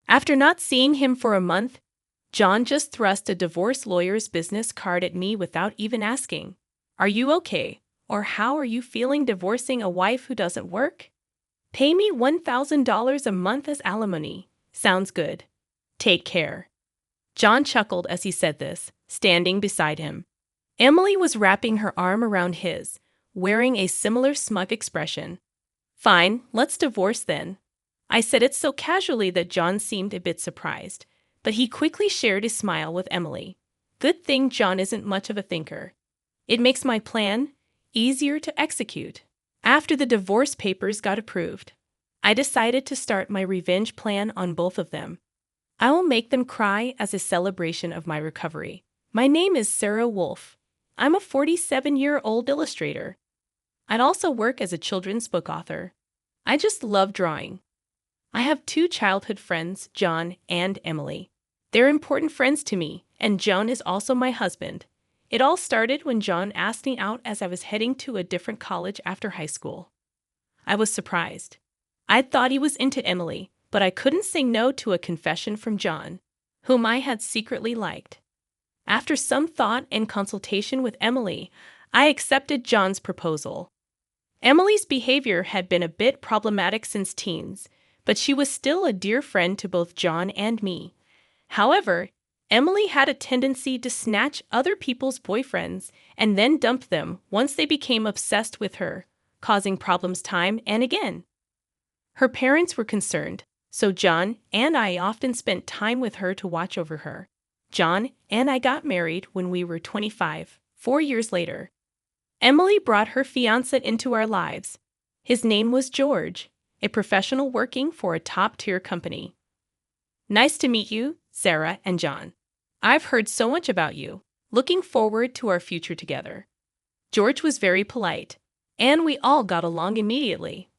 After not seeing him for a month, John just thrust a divorce lawyer's business card at me without even asking, "Are you okay? Or how are you feeling divorcing a wife who doesn't work? Pay me $1,000 a month as alimony. Sounds good. Take care." John chuckled as he said this, standing beside him. Emily was wrapping her arm around his, wearing a similar smug expression. "Fine, let's divorce then." I said it so casually that John seemed a bit surprised, but he quickly shared his smile with Emily. Good thing John isn't much of a thinker. It makes my plan easier to execute. After the divorce papers got approved, I decided to start my revenge plan on both of them. I will make them cry as a celebration of my recovery. My name is Sarah Wolf. I'm a 47-year-old illustrator. I'd also work as a children's book author. I just love drawing. I have two childhood friends, John and Emily. They're important friends to me, and John is also my husband. It all started when John asked me out as I was heading to a different college after high school. I was surprised. I'd thought he was into Emily, but I couldn't say no to a confession from John, whom I had secretly liked. After some thought and consultation with Emily, I accepted John's proposal. Emily's behavior had been a bit problematic since teens, but she was still a dear friend to both John and me. However, Emily had a tendency to snatch other people's boyfriends and then dump them once they became obsessed with her, causing problems time and again. Her parents were concerned, so John and I often spent time with her to watch over her. John and I got married when we were 25, 4 years later. Emily brought her fiancé into our lives. His name was George, a professional working for a top-tier company. Nice to meet you, Sarah and John. I've heard so much about you. Looking forward to our future together. George was very polite, and we all got along immediately.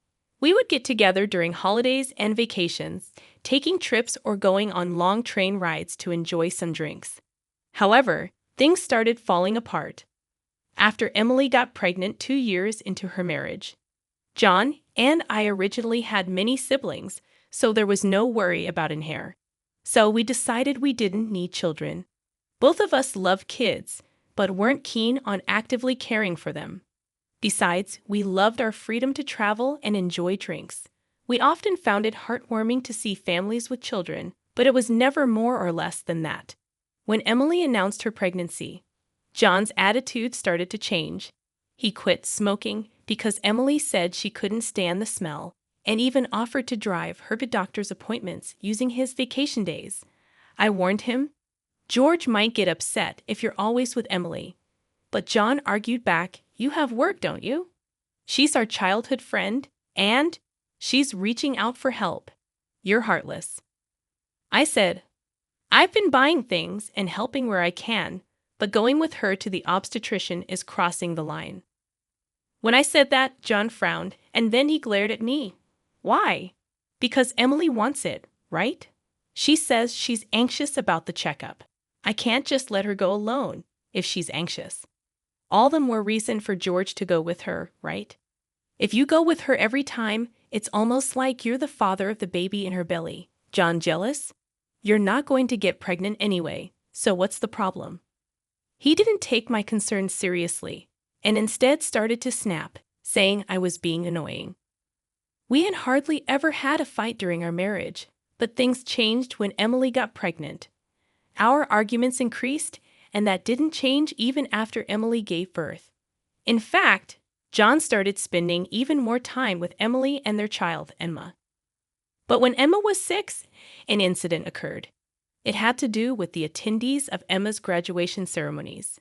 We would get together during holidays and vacations, taking trips or going on long train rides to enjoy some drinks. However, things started falling apart after Emily got pregnant 2 years into her marriage. John and I originally had many siblings, so there was no worry about an heir. So we decided we didn't need children. Both of us loved kids, but weren't keen on actively caring for them. Besides, we loved our freedom to travel and enjoy drinks. We often found it heartwarming to see families with children, but it was never more or less than that. When Emily announced her pregnancy, John's attitude started to change. He quit smoking because Emily said she couldn't stand the smell, and even offered to drive her to doctor's appointments using his vacation days. I warned him, "George might get upset if you're always with Emily." But John argued back, "You have work, don't you? She's our childhood friend, and she's reaching out for help. You're heartless." I said, "I've been buying things and helping where I can, but going with her to the obstetrician is crossing the line." When I said that, John frowned, and then he glared at me. "Why?" "Because Emily wants it, right? She says she's anxious about the checkup. I can't just let her go alone if she's anxious. All the more reason for George to go with her, right? If you go with her every time, it's almost like you're the father of the baby in her belly. John jealous? You're not going to get pregnant anyway, so what's the problem?" He didn't take my concerns seriously, and instead started to snap, saying I was being annoying. We had hardly ever had a fight during our marriage, but things changed when Emily got pregnant. Our arguments increased, and that didn't change even after Emily gave birth. In fact, John started spending even more time with Emily and their child, Emma. But when Emma was 6, an incident occurred. It had to do with the attendees of Emma's graduation ceremonies.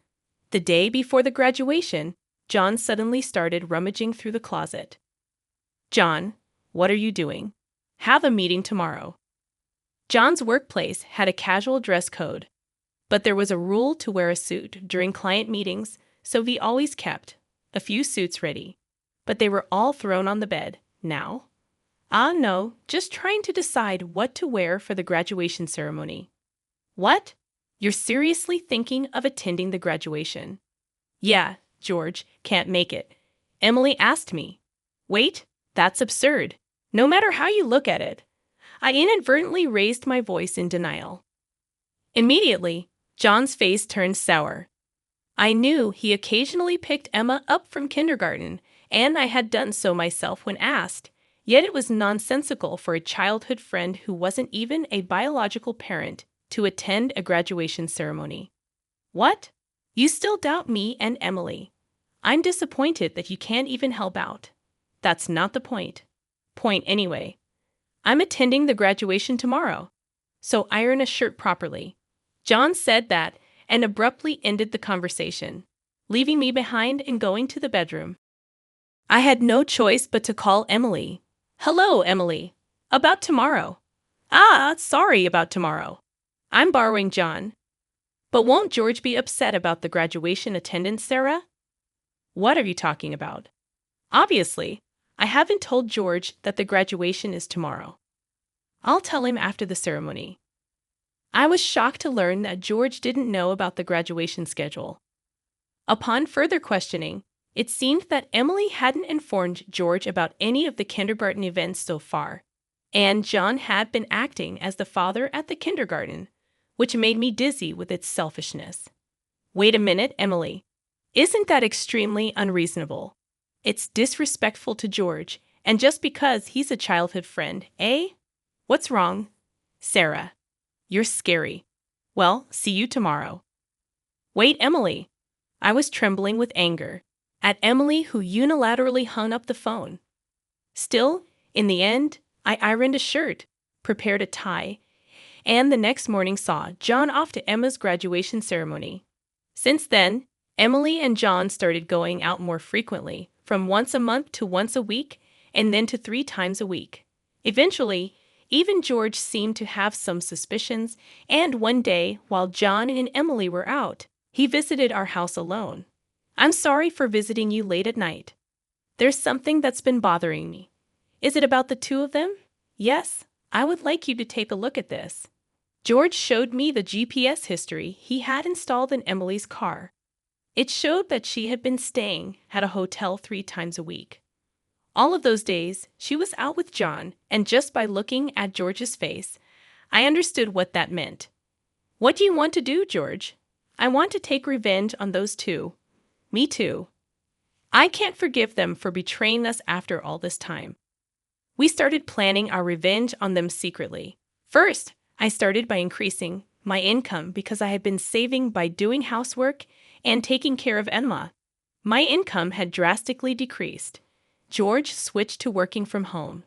The day before the graduation, John suddenly started rummaging through the closet. "John, what are you doing? Have a meeting tomorrow." John's workplace had a casual dress code, but there was a rule to wear a suit during client meetings, so he always kept a few suits ready. But they were all thrown on the bed now. No, just trying to decide what to wear for the graduation ceremony. "What? You're seriously thinking of attending the graduation?" "Yeah, George, can't make it. Emily asked me." "Wait, that's absurd. No matter how you look at it, I inadvertently raised my voice in denial. Immediately, John's face turned sour. I knew he occasionally picked Emma up from kindergarten, and I had done so myself when asked, yet it was nonsensical for a childhood friend who wasn't even a biological parent to attend a graduation ceremony. What? You still doubt me and Emily? I'm disappointed that you can't even help out. That's not the point. Point anyway. I'm attending the graduation tomorrow, so iron a shirt properly. John said that and abruptly ended the conversation, leaving me behind and going to the bedroom. I had no choice but to call Emily. Hello, Emily. About tomorrow. Sorry about tomorrow. I'm borrowing John. But won't George be upset about the graduation attendance, Sarah? What are you talking about? Obviously, I haven't told George that the graduation is tomorrow. I'll tell him after the ceremony. I was shocked to learn that George didn't know about the graduation schedule. Upon further questioning, it seemed that Emily hadn't informed George about any of the kindergarten events so far, and John had been acting as the father at the kindergarten, which made me dizzy with its selfishness. Wait a minute, Emily. Isn't that extremely unreasonable? It's disrespectful to George, and just because he's a childhood friend, eh? What's wrong? Sarah, you're scary. Well, see you tomorrow. Wait, Emily. I was trembling with anger at Emily, who unilaterally hung up the phone. Still, in the end, I ironed a shirt, prepared a tie, and the next morning saw John off to Emma's graduation ceremony. Since then, Emily and John started going out more frequently, from once a month to once a week, and then to 3 times a week. Eventually, even George seemed to have some suspicions, and one day, while John and Emily were out, he visited our house alone. I'm sorry for visiting you late at night. There's something that's been bothering me. Is it about the 2 of them? Yes, I would like you to take a look at this. George showed me the GPS history he had installed in Emily's car. It showed that she had been staying at a hotel 3 times a week. All of those days, she was out with John, and just by looking at George's face, I understood what that meant. What do you want to do, George? I want to take revenge on those 2. Me too. I can't forgive them for betraying us after all this time. We started planning our revenge on them secretly. First, I started by increasing my income because I had been saving by doing housework and taking care of Emma. My income had drastically decreased. George switched to working from home.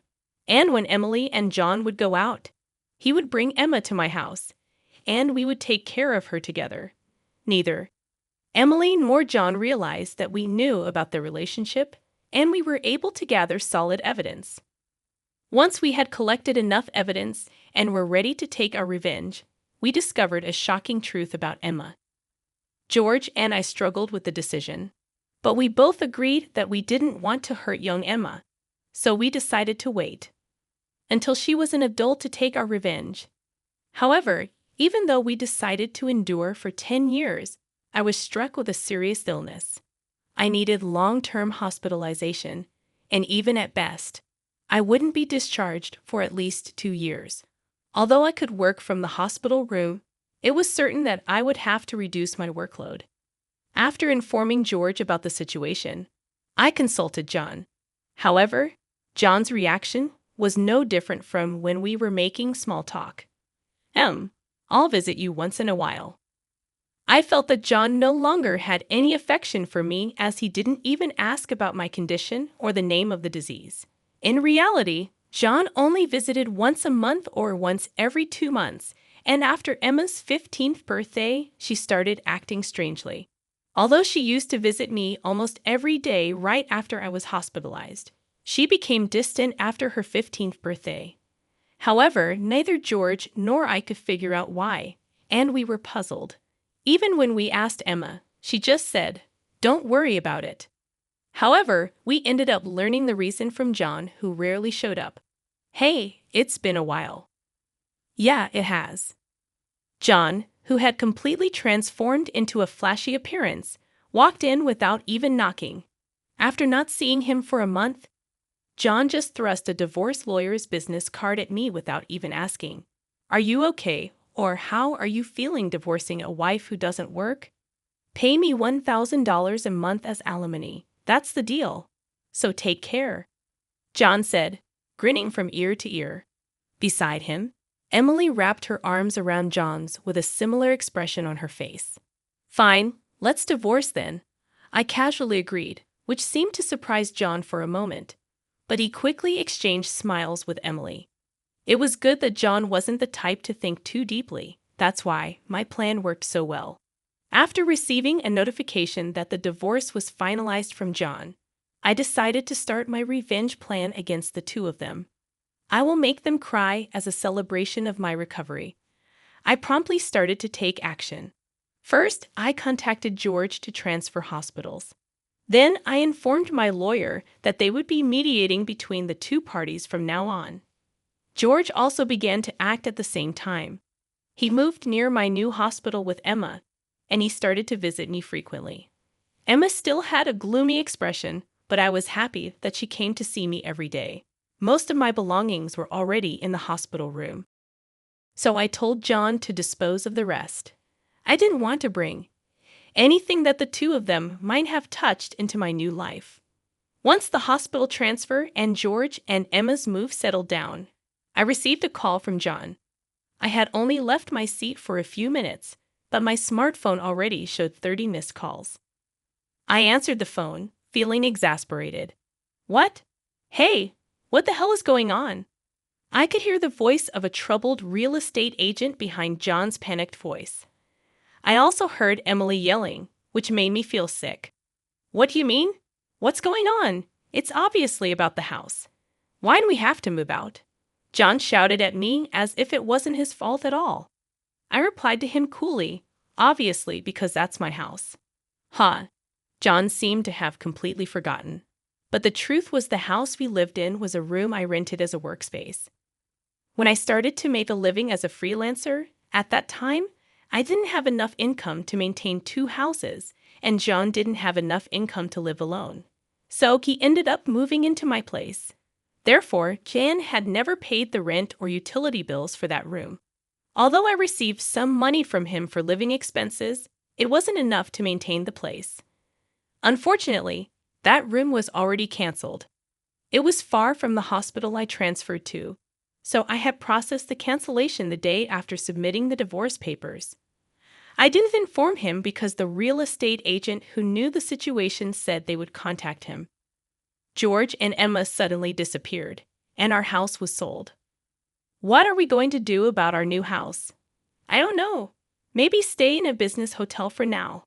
And when Emily and John would go out, he would bring Emma to my house, and we would take care of her together. Neither Emily nor John realized that we knew about their relationship, and we were able to gather solid evidence. Once we had collected enough evidence and were ready to take our revenge, we discovered a shocking truth about Emma. George and I struggled with the decision, but we both agreed that we didn't want to hurt young Emma, so we decided to wait until she was an adult to take our revenge. However, even though we decided to endure for 10 years, I was struck with a serious illness. I needed long-term hospitalization, and even at best, I wouldn't be discharged for at least 2 years. Although I could work from the hospital room, it was certain that I would have to reduce my workload. After informing George about the situation, I consulted John. However, John's reaction was no different from when we were making small talk. I'll visit you once in a while. I felt that John no longer had any affection for me, as he didn't even ask about my condition or the name of the disease. In reality, John only visited once a month or once every 2 months, and after Emma's 15th birthday, she started acting strangely. Although she used to visit me almost every day right after I was hospitalized, she became distant after her 15th birthday. However, neither George nor I could figure out why, and we were puzzled. Even when we asked Emma, she just said, "Don't worry about it." However, we ended up learning the reason from John, who rarely showed up. Hey, it's been a while. Yeah, it has. John, who had completely transformed into a flashy appearance, walked in without even knocking. After not seeing him for a month, John just thrust a divorce lawyer's business card at me without even asking. Are you okay? Or how are you feeling divorcing a wife who doesn't work? Pay me $1,000 a month as alimony. That's the deal. So take care, John said, grinning from ear to ear. Beside him, Emily wrapped her arms around John's with a similar expression on her face. Fine, let's divorce then, I casually agreed, which seemed to surprise John for a moment. But he quickly exchanged smiles with Emily. It was good that John wasn't the type to think too deeply. That's why my plan worked so well. After receiving a notification that the divorce was finalized from John, I decided to start my revenge plan against the two of them. I will make them cry as a celebration of my recovery. I promptly started to take action. First, I contacted George to transfer hospitals. Then I informed my lawyer that they would be mediating between the two parties from now on. George also began to act at the same time. He moved near my new hospital with Emma, and he started to visit me frequently. Emma still had a gloomy expression, but I was happy that she came to see me every day. Most of my belongings were already in the hospital room. So I told John to dispose of the rest. I didn't want to bring anything that the two of them might have touched into my new life. Once the hospital transfer and George and Emma's move settled down, I received a call from John. I had only left my seat for a few minutes, but my smartphone already showed 30 missed calls. I answered the phone, feeling exasperated. What? Hey, what the hell is going on? I could hear the voice of a troubled real estate agent behind John's panicked voice. I also heard Emily yelling, which made me feel sick. What do you mean? What's going on? It's obviously about the house. Why do we have to move out? John shouted at me as if it wasn't his fault at all. I replied to him coolly, obviously because that's my house. Huh. John seemed to have completely forgotten. But the truth was the house we lived in was a room I rented as a workspace. When I started to make a living as a freelancer, at that time, I didn't have enough income to maintain two houses, and John didn't have enough income to live alone. So he ended up moving into my place. Therefore, Jan had never paid the rent or utility bills for that room. Although I received some money from him for living expenses, it wasn't enough to maintain the place. Unfortunately, that room was already canceled. It was far from the hospital I transferred to, so I had processed the cancellation the day after submitting the divorce papers. I didn't inform him because the real estate agent who knew the situation said they would contact him. George and Emma suddenly disappeared, and our house was sold. What are we going to do about our new house? I don't know. Maybe stay in a business hotel for now.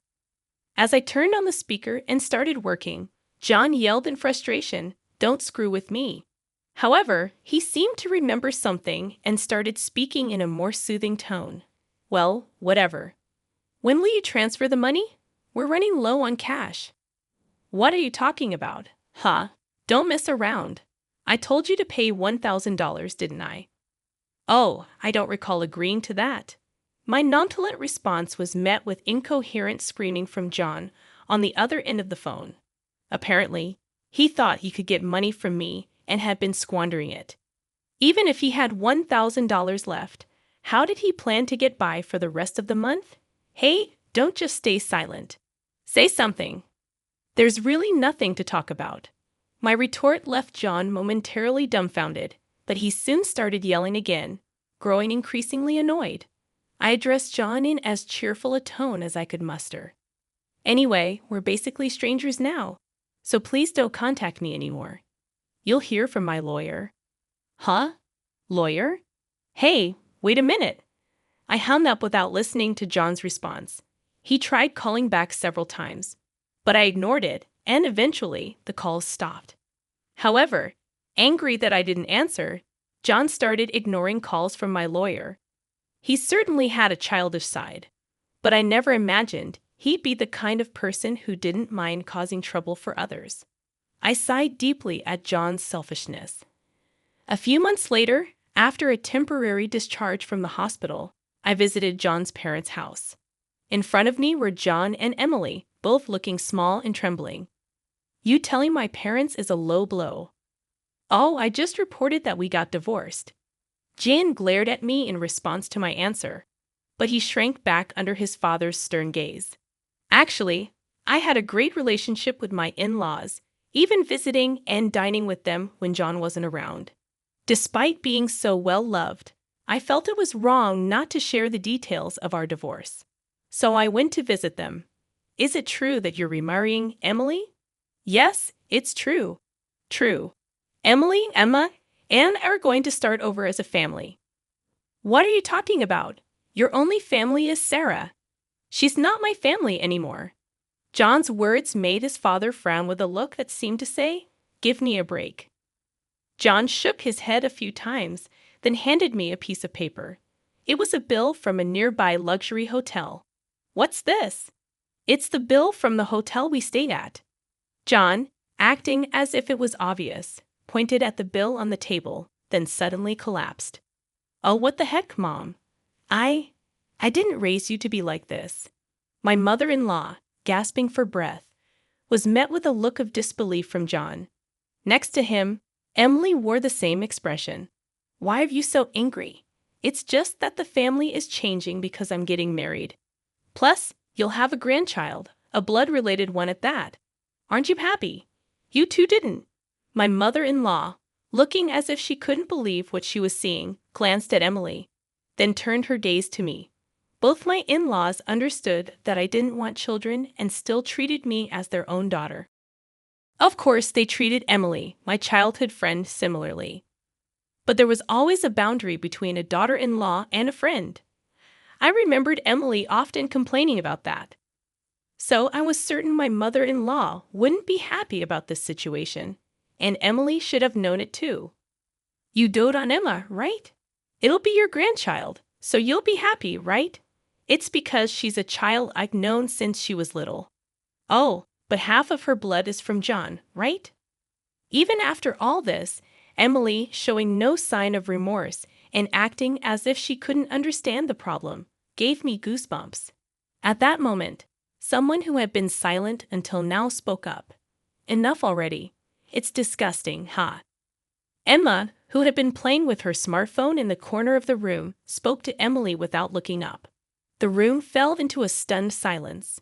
As I turned on the speaker and started working, John yelled in frustration, "Don't screw with me." However, he seemed to remember something and started speaking in a more soothing tone. Well, whatever. When will you transfer the money? We're running low on cash. What are you talking about? Huh? Don't mess around. I told you to pay $1,000, didn't I? Oh, I don't recall agreeing to that. My nonchalant response was met with incoherent screaming from John on the other end of the phone. Apparently, he thought he could get money from me and had been squandering it. Even if he had $1,000 left, how did he plan to get by for the rest of the month? Hey, don't just stay silent. Say something. There's really nothing to talk about. My retort left John momentarily dumbfounded, but he soon started yelling again, growing increasingly annoyed. I addressed John in as cheerful a tone as I could muster. Anyway, we're basically strangers now, so please don't contact me anymore. You'll hear from my lawyer. Huh? Lawyer? Hey, wait a minute. I hung up without listening to John's response. He tried calling back several times, but I ignored it, and eventually the calls stopped. However, angry that I didn't answer, John started ignoring calls from my lawyer. He certainly had a childish side, but I never imagined he'd be the kind of person who didn't mind causing trouble for others. I sighed deeply at John's selfishness. A few months later, after a temporary discharge from the hospital, I visited John's parents' house. In front of me were John and Emily, both looking small and trembling. You telling my parents is a low blow. Oh, I just reported that we got divorced. Jan glared at me in response to my answer, but he shrank back under his father's stern gaze. Actually, I had a great relationship with my in-laws, even visiting and dining with them when John wasn't around. Despite being so well loved, I felt it was wrong not to share the details of our divorce. So I went to visit them. Is it true that you're remarrying Emily? Yes, it's true. True. Emily, Emma, and are going to start over as a family. What are you talking about? Your only family is Sarah. She's not my family anymore. John's words made his father frown with a look that seemed to say, "Give me a break." John shook his head a few times, then handed me a piece of paper. It was a bill from a nearby luxury hotel. What's this? It's the bill from the hotel we stayed at. John, acting as if it was obvious, pointed at the bill on the table, then suddenly collapsed. Oh, what the heck, Mom? I didn't raise you to be like this. My mother-in-law, gasping for breath, was met with a look of disbelief from John. Next to him, Emily wore the same expression. Why are you so angry? It's just that the family is changing because I'm getting married. Plus, you'll have a grandchild, a blood-related one at that. Aren't you happy? You two didn't. My mother-in-law, looking as if she couldn't believe what she was seeing, glanced at Emily, then turned her gaze to me. Both my in-laws understood that I didn't want children and still treated me as their own daughter. Of course, they treated Emily, my childhood friend, similarly. But there was always a boundary between a daughter-in-law and a friend. I remembered Emily often complaining about that. So I was certain my mother-in-law wouldn't be happy about this situation, and Emily should have known it too. You dote on Emma, right? It'll be your grandchild, so you'll be happy, right? It's because she's a child I've known since she was little. Oh, but half of her blood is from John, right? Even after all this, Emily, showing no sign of remorse and acting as if she couldn't understand the problem, gave me goosebumps. At that moment, someone who had been silent until now spoke up. Enough already. It's disgusting, huh? Emma, who had been playing with her smartphone in the corner of the room, spoke to Emily without looking up. The room fell into a stunned silence.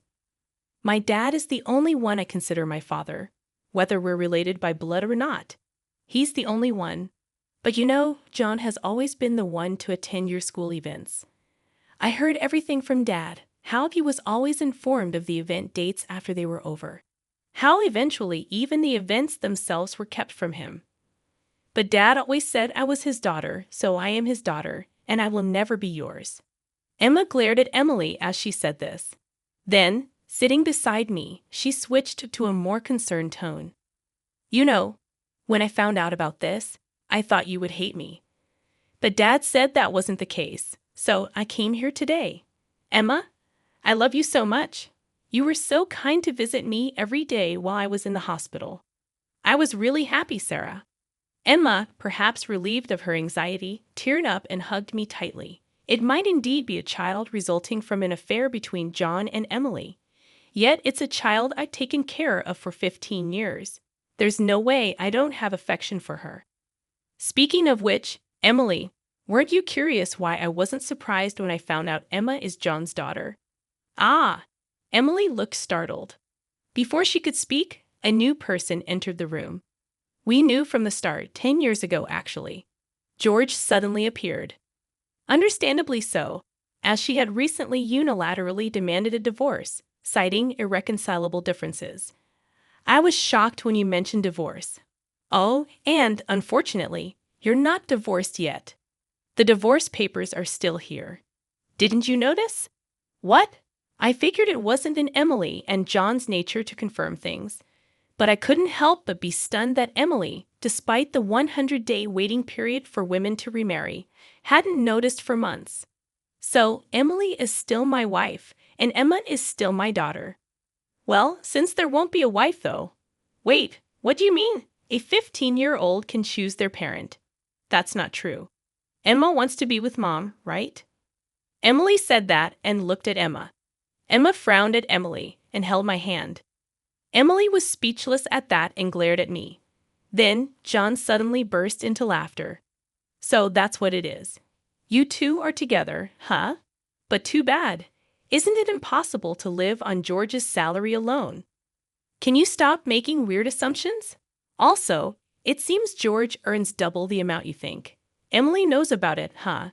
My dad is the only one I consider my father, whether we're related by blood or not. He's the only one. But you know, John has always been the one to attend your school events. I heard everything from Dad, how he was always informed of the event dates after they were over. How eventually even the events themselves were kept from him. But Dad always said I was his daughter, so I am his daughter, and I will never be yours. Emma glared at Emily as she said this. Then, sitting beside me, she switched to a more concerned tone. You know, when I found out about this, I thought you would hate me. But Dad said that wasn't the case, so I came here today. Emma, I love you so much. You were so kind to visit me every day while I was in the hospital. I was really happy, Sarah. Emma, perhaps relieved of her anxiety, teared up and hugged me tightly. It might indeed be a child resulting from an affair between John and Emily. Yet it's a child I've taken care of for 15 years. There's no way I don't have affection for her. Speaking of which, Emily, weren't you curious why I wasn't surprised when I found out Emma is John's daughter? Ah! Emily looked startled. Before she could speak, a new person entered the room. We knew from the start, 10 years ago actually. George suddenly appeared. Understandably so, as she had recently unilaterally demanded a divorce, citing irreconcilable differences. I was shocked when you mentioned divorce. Oh, and, unfortunately, you're not divorced yet. The divorce papers are still here. Didn't you notice? What? I figured it wasn't in Emily and John's nature to confirm things. But I couldn't help but be stunned that Emily, despite the 100-day waiting period for women to remarry, hadn't noticed for months. So, Emily is still my wife, and Emma is still my daughter. Well, since there won't be a wife, though. Wait, what do you mean? A 15-year-old can choose their parent. That's not true. Emma wants to be with Mom, right? Emily said that and looked at Emma. Emma frowned at Emily and held my hand. Emily was speechless at that and glared at me. Then John suddenly burst into laughter. So that's what it is. You two are together, huh? But too bad. Isn't it impossible to live on George's salary alone? Can you stop making weird assumptions? Also, it seems George earns double the amount you think. Emily knows about it, huh?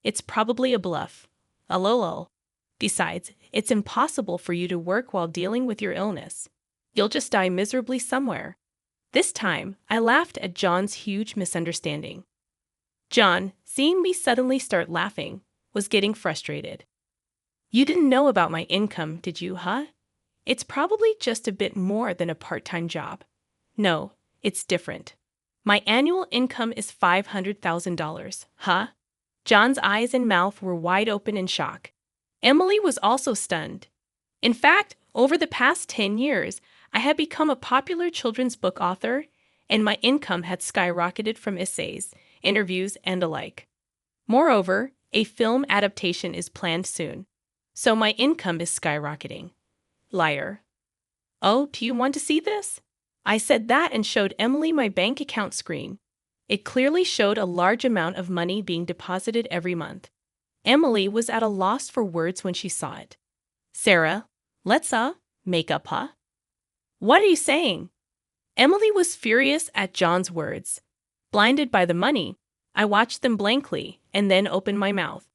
It's probably a bluff. A lol. Besides, it's impossible for you to work while dealing with your illness. You'll just die miserably somewhere. This time, I laughed at John's huge misunderstanding. John, seeing me suddenly start laughing, was getting frustrated. You didn't know about my income, did you, huh? It's probably just a bit more than a part-time job. No, it's different. My annual income is $500,000, huh? John's eyes and mouth were wide open in shock. Emily was also stunned. In fact, over the past 10 years, I had become a popular children's book author, and my income had skyrocketed from essays, interviews, and the like. Moreover, a film adaptation is planned soon, so my income is skyrocketing. Liar. Oh, do you want to see this? I said that and showed Emily my bank account screen. It clearly showed a large amount of money being deposited every month. Emily was at a loss for words when she saw it. Sarah, let's make up, huh? What are you saying? Emily was furious at John's words. Blinded by the money, I watched them blankly and then opened my mouth.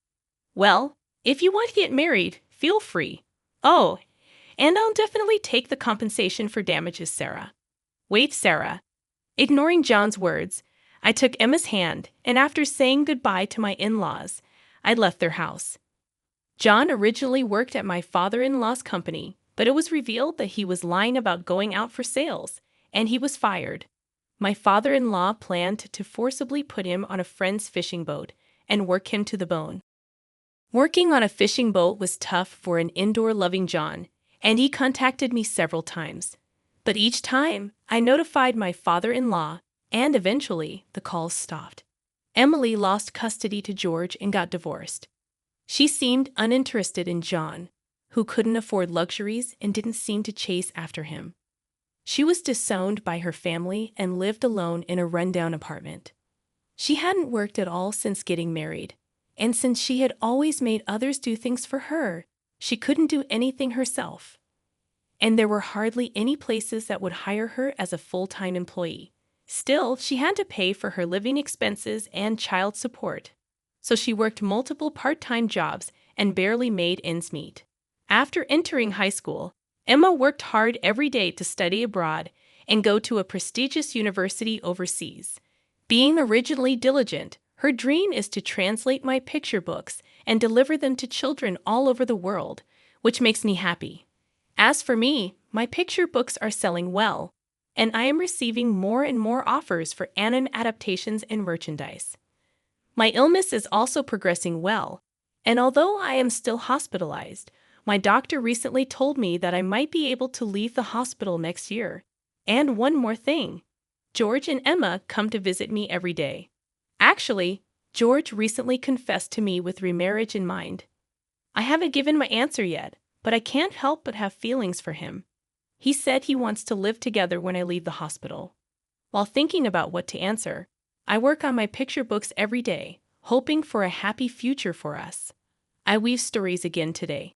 Well, if you want to get married, feel free. Oh, and I'll definitely take the compensation for damages, Sarah. Wait, Sarah. Ignoring John's words, I took Emma's hand, and after saying goodbye to my in-laws, I left their house. John originally worked at my father-in-law's company, but it was revealed that he was lying about going out for sales, and he was fired. My father-in-law planned to forcibly put him on a friend's fishing boat and work him to the bone. Working on a fishing boat was tough for an indoor-loving John, and he contacted me several times. But each time, I notified my father-in-law, and eventually, the calls stopped. Emily lost custody to George and got divorced. She seemed uninterested in John, who couldn't afford luxuries and didn't seem to chase after him. She was disowned by her family and lived alone in a rundown apartment. She hadn't worked at all since getting married, and since she had always made others do things for her, she couldn't do anything herself. And there were hardly any places that would hire her as a full-time employee. Still, she had to pay for her living expenses and child support, so she worked multiple part-time jobs and barely made ends meet. After entering high school, Emma worked hard every day to study abroad and go to a prestigious university overseas. Being originally diligent, her dream is to translate my picture books and deliver them to children all over the world, which makes me happy. As for me, my picture books are selling well, and I am receiving more and more offers for anime adaptations and merchandise. My illness is also progressing well, and although I am still hospitalized, my doctor recently told me that I might be able to leave the hospital next year. And one more thing. George and Emma come to visit me every day. Actually, George recently confessed to me with remarriage in mind. I haven't given my answer yet, but I can't help but have feelings for him. He said he wants to live together when I leave the hospital. While thinking about what to answer, I work on my picture books every day, hoping for a happy future for us. I weave stories again today.